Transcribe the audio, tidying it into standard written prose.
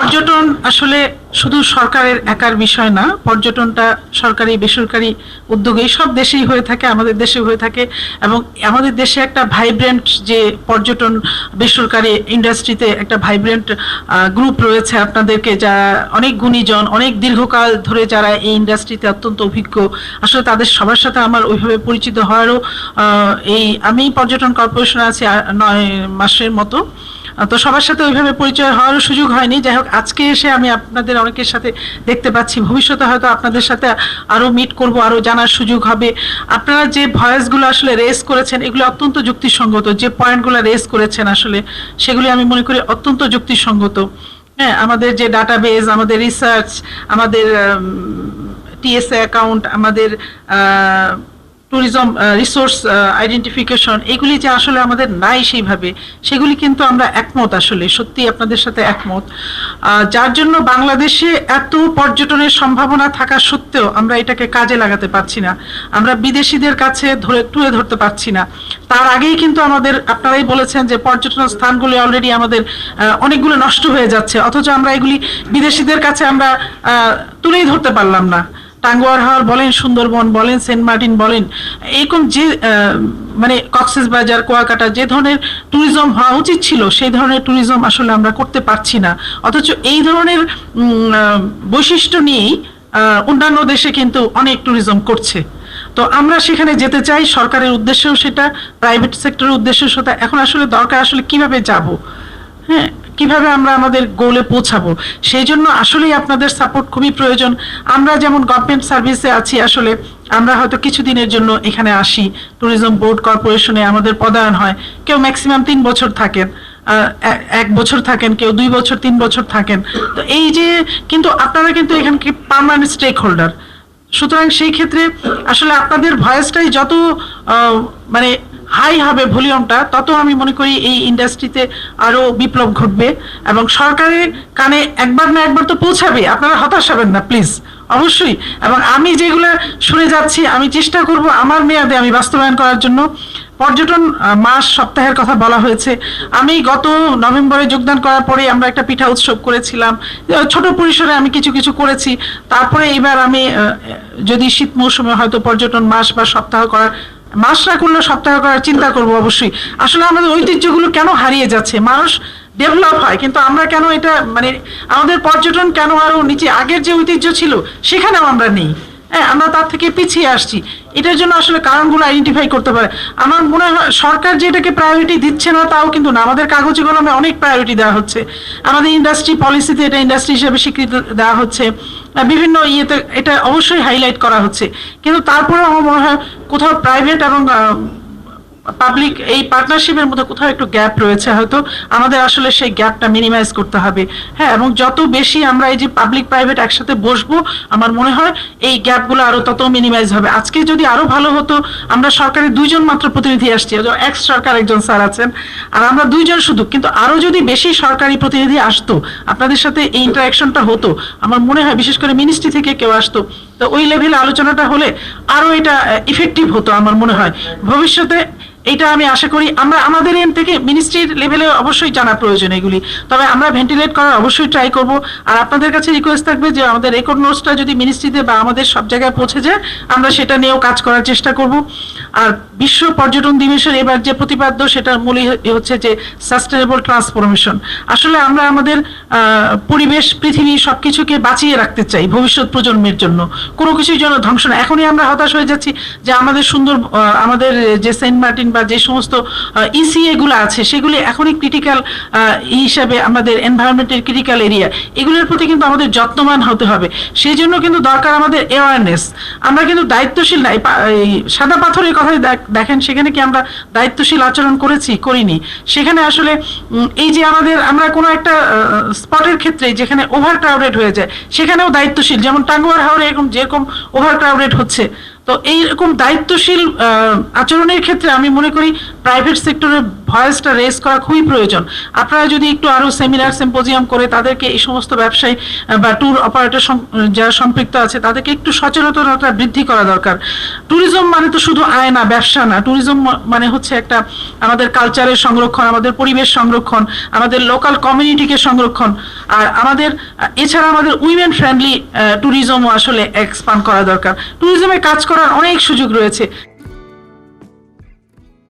পর্যটন আসলে শুধু সরকারের একার বিষয় না। পর্যটনটা সরকারি বেসরকারি উদ্যোগে সব দেশেই হয়ে থাকে, আমাদের দেশে হয়ে থাকে। এবং আমাদের দেশে একটা ভাইব্রেন্ট যে পর্যটন বেসরকারি ইন্ডাস্ট্রিতে একটা ভাইব্রেন্ট গ্রুপ রয়েছে আপনাদেরকে, যারা অনেক গুণীজন, অনেক দীর্ঘকাল ধরে যারা এই ইন্ডাস্ট্রিতে অত্যন্ত অভিজ্ঞ। আসলে তাদের সবার সাথে আমার ওইভাবে পরিচিত হওয়ারও আমি পর্যটন কর্পোরেশনে আছি 9 মাসের মতো, তো সবার সাথে ওইভাবে পরিচয় হওয়ারও সুযোগ হয়নি। যাই হোক, আজকে এসে আমি আপনাদের অনেকের সাথে দেখতে পাচ্ছি, ভবিষ্যতে হয়তো আপনাদের সাথে আরো মিট করব, আরো জানার সুযোগ হবে। আপনারা যে ভয়েসগুলো আসলে রেজ করেছেন এগুলো অত্যন্ত যুক্তিসঙ্গত, যে পয়েন্টগুলো রেজ করেছেন আসলে সেগুলি আমি মনে করি অত্যন্ত যুক্তিসঙ্গত। হ্যাঁ, আমাদের যে ডাটাবেজ, আমাদের রিসার্চ, আমাদের টিএসএ অ্যাকাউন্ট, আমাদের ট্যুরিজম রিসোর্স আইডেন্টিফিকেশন, এগুলি যে আসলে আমাদের নাই সেইভাবে, সেগুলি কিন্তু আমরা একমত, আসলে সত্যি আপনাদের সাথে একমত। যার জন্য বাংলাদেশে এত পর্যটনের সম্ভাবনা থাকা সত্ত্বেও আমরা এটাকে কাজে লাগাতে পারছি না, আমরা বিদেশিদের কাছে তুলে ধরতে পারছি না। তার আগেই কিন্তু আপনারাই বলেছেন যে পর্যটন স্থানগুলি অলরেডি আমাদের অনেকগুলো নষ্ট হয়ে যাচ্ছে, অথচ আমরা এগুলি বিদেশিদের কাছে আমরা তুলেই ধরতে পারলাম না। টাঙ্গুয়ার হাওর বলেন, সুন্দরবন বলেন, সেন্ট মার্টিন বলেন, এরকম যে মানে কক্সবাজার, কুয়াকাটা, যে ধরনের ট্যুরিজম হওয়া উচিত ছিল সেই ধরনের ট্যুরিজম আসলে আমরা করতে পারছি না। অথচ এই ধরনের বৈশিষ্ট্য নিয়েই অন্যান্য দেশে কিন্তু অনেক ট্যুরিজম করছে। তো আমরা সেখানে যেতে চাই, সরকারের উদ্দেশ্যেও সেটা, প্রাইভেট সেক্টরের উদ্দেশ্যেও সেটা। এখন আসলে দরকার আসলে কিভাবে যাব, হ্যাঁ, কিভাবে আমরা আমাদের গোলে পৌঁছাবো, সেই জন্য আসলেই আপনাদের সাপোর্ট খুবই প্রয়োজন। আমরা যেমন গভর্নমেন্ট সার্ভিসে আছি, আসলে আমরা হয়তো কিছুদিনের জন্য এখানে আসি, ট্যুরিজম বোর্ড কর্পোরেশনে আমাদের পদায়ন হয়, কেউ ম্যাক্সিমাম 3 বছর থাকেন, 1 বছর থাকেন, কেউ 2 বছর 3 বছর থাকেন। তো এই যে, কিন্তু আপনারা কিন্তু এখানে পার্মানেন্ট স্টেক হোল্ডার, সুতরাং সেই ক্ষেত্রে আসলে আপনাদের ভয়েসটাই যত মানে হাই হবে ভলিউমটা, তত আমি মনে করি এই ইন্ডাস্ট্রিতে আরো বিপ্লব ঘটবে এবং সরকারের কানে একবার না একবার তো পৌঁছাবে। আপনারা হতাশ হবেন না প্লিজ, অবশ্যই। এবং আমি যেগুলো শুনে যাচ্ছি আমি চেষ্টা করব আমার মেয়াদে আমি বাস্তবায়ন করার জন্য। পর্যটন মাস সপ্তাহের কথা বলা হয়েছে। আমি গত নভেম্বরে যোগদান করার পরে আমরা একটা পিঠা উৎসব করেছিলাম, ছোট পরিসরে আমি কিছু কিছু করেছি। তারপরে এবার আমি যদি শীত মৌসুমে হয়তো পর্যটন মাস বা সপ্তাহ করার, মাস না করলে সপ্তাহ করার চিন্তা করব অবশ্যই। আসলে আমাদের ঐতিহ্যগুলো কেন হারিয়ে যাচ্ছে? মানুষ ডেভেলপ হয় কিন্তু আমরা কেন এটা, মানে আমাদের পর্যটন কেন আরো নিচে, আগের যে ঐতিহ্য ছিল সেখানেও আমরা নেই, হ্যাঁ, আমরা তার থেকে পিছিয়ে আসছি। এটার জন্য আসলে কারণগুলো আইডেন্টিফাই করতে পারে। আমার মনে হয় সরকার যে এটাকে প্রায়োরিটি দিচ্ছে না তাও কিন্তু না, আমাদের কাগজে কলমে অনেক প্রায়োরিটি দেওয়া হচ্ছে, আমাদের ইন্ডাস্ট্রি পলিসিতে এটা ইন্ডাস্ট্রি হিসেবে স্বীকৃতি দেওয়া হচ্ছে, বিভিন্ন ইয়েতে এটা অবশ্যই হাইলাইট করা হচ্ছে। কিন্তু তারপরেও আমার মনে হয় কোথাও প্রাইভেট এবং পাবলিক এই পার্টনারশিপের মধ্যে কোথাও একটু গ্যাপ রয়েছে, হয়তো আমাদের আসলে সেই গ্যাপটা মিনিমাইজ করতে হবে। হ্যাঁ, এবং যত বেশি আমরা এই যে পাবলিক প্রাইভেট একসাথে বসবো, আমার মনে হয় এই গ্যাপগুলো আরো তত মিনিমাইজ হবে। আজকে যদি আরো ভালো হতো, আমরা সরকারের 2 জন মাত্র প্রতিনিধি আসছি, এক্স সরকার একজন স্যার আছেন আর আমরা 2 জন শুধু, কিন্তু আরো যদি বেশি সরকারি প্রতিনিধি আসতো, আপনাদের সাথে এই ইন্টারাকশনটা হতো, আমার মনে হয় বিশেষ করে মিনিস্ট্রি থেকে কেউ আসতো, তো ওই লেভেলে আলোচনাটা হলে আরো এটা ইফেক্টিভ হতো আমার মনে হয়। ভবিষ্যতে এটা আমি আশা করি আমরা আমাদের এন্ড থেকে মিনিস্ট্রির লেভেলে অবশ্যই জানা প্রয়োজন এগুলি, তবে আমরা ভেন্টিলেট করার অবশ্যই ট্রাই করব। আর আপনাদের কাছে রিকোয়েস্ট থাকবে যে আমাদের রেকর্ড নোটসটা যদি মিনিস্ট্রিতে বা আমাদের সব জায়গায় পৌঁছে যায়, আমরা সেটা নিয়েও কাজ করার চেষ্টা করব। আর বিশ্ব পর্যটন দিবসের এবার যে প্রতিপাদ্য, সেটার মূলই হচ্ছে যে সাস্টেনেবল ট্রান্সফরমেশন। আসলে আমরা আমাদের পরিবেশ, পৃথিবী সবকিছুকে বাঁচিয়ে রাখতে চাই ভবিষ্যৎ প্রজন্মের জন্য, কোনো কিছুর জন্য ধ্বংস না। এখনই আমরা হতাশ হয়ে যাচ্ছি যে আমাদের সুন্দর আমাদের যে সেন্ট মার্টিন বা যে সমস্ত ইসিএ গুলো আছে সেগুলি এখনই ক্রিটিক্যাল হিসাবে আমাদের এনভায়রনমেন্টের ক্রিটিক্যাল এরিয়া, এগুলোর প্রতি কিন্তু আমাদের যত্নবান হতে হবে। সেই জন্য কিন্তু দরকার আমাদের অ্যাওয়ারনেস। আমরা কিন্তু দায়িত্বশীল নাই। সাদা পাথরের কথাই দেখেন, সেখানে কি আমরা দায়িত্বশীল আচরণ করেছি? করিনি। সেখানে আসলে এই যে আমরা কোনো একটা স্পটের ক্ষেত্রে যেখানে ওভার ক্রাউডেড হয়ে যায় সেখানেও দায়িত্বশীল, যেমন টাঙ্গুয়ার হাওরে যেরকম ওভার ক্রাউডেড হচ্ছে। তো এইরকম দায়িত্বশীল আচরণের ক্ষেত্রে আমি মনে করি প্রাইভেট সেক্টরের ভয়েসটা রেজ করা খুবই প্রয়োজন। আপনারা যদি একটু আরো সেমিনার সিম্পোজিয়াম করে তাদেরকে এই সমস্ত ব্যবসায়ী বা ট্যুর অপারেটর যারা সম্পৃক্ত আছে তাদেরকে একটু সচেতনতা বৃদ্ধি করা দরকার। ট্যুরিজম মানে তো শুধু আয় না, ব্যবসা না। ট্যুরিজম মানে হচ্ছে একটা আমাদের কালচারের সংরক্ষণ, আমাদের পরিবেশ সংরক্ষণ, আমাদের লোকাল কমিউনিটিকে সংরক্ষণ, আর আমাদের এছাড়া আমাদের উইমেন ফ্রেন্ডলি ট্যুরিজমও আসলে এক্সপান্ড করা দরকার। ট্যুরিজমে কাজ করার অনেক সুযোগ রয়েছে।